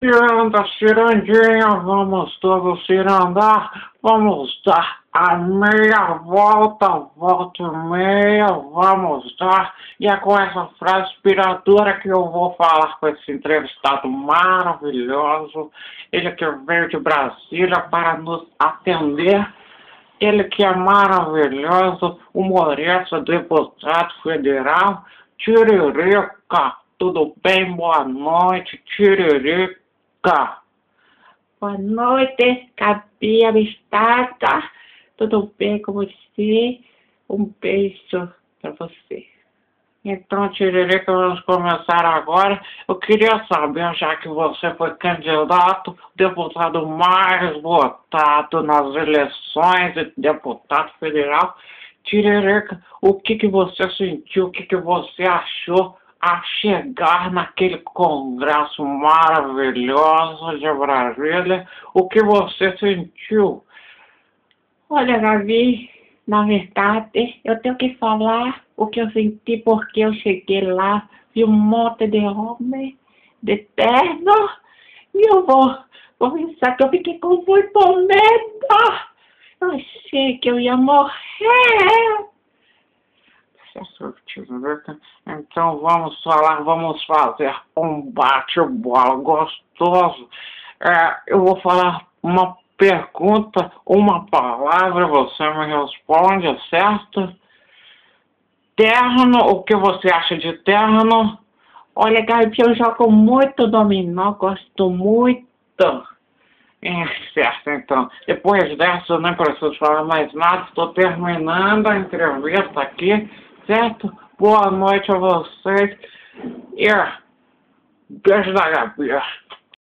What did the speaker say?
Ciranda, cirandinha, vamos todos cirandar, vamos dar a meia volta, volta e meia, vamos dar. E é com essa frase inspiradora que eu vou falar com esse entrevistado maravilhoso, ele que veio de Brasília para nos atender, ele que é maravilhoso, humorista, deputado federal, Tiririca. Tudo bem? Boa noite, Tiririca. Boa noite, Gabi Abstrata. Tudo bem com você? Um beijo para você. Então, Tiririca, vamos começar agora. Eu queria saber, já que você foi candidato, deputado mais votado nas eleições de deputado federal, Tiririca, o que você sentiu, o que você achou a chegar naquele congresso maravilhoso de Brasília? O que você sentiu? Olha, Gabi, na verdade, eu tenho que falar o que eu senti porque eu cheguei lá, vi um monte de homem de terno e eu vou pensar que eu fiquei com muito medo. Eu achei que eu ia morrer. Então vamos falar, vamos fazer um bate-bola gostoso. Eu vou falar uma pergunta, uma palavra, você me responde, certo? Terno, o que você acha de terno? Olha, Gabi, eu jogo muito dominó, gosto muito. Certo, então. Depois dessa, eu nem preciso falar mais nada, estou terminando a entrevista aqui, certo? Boa noite a vocês e beijo da Gabi.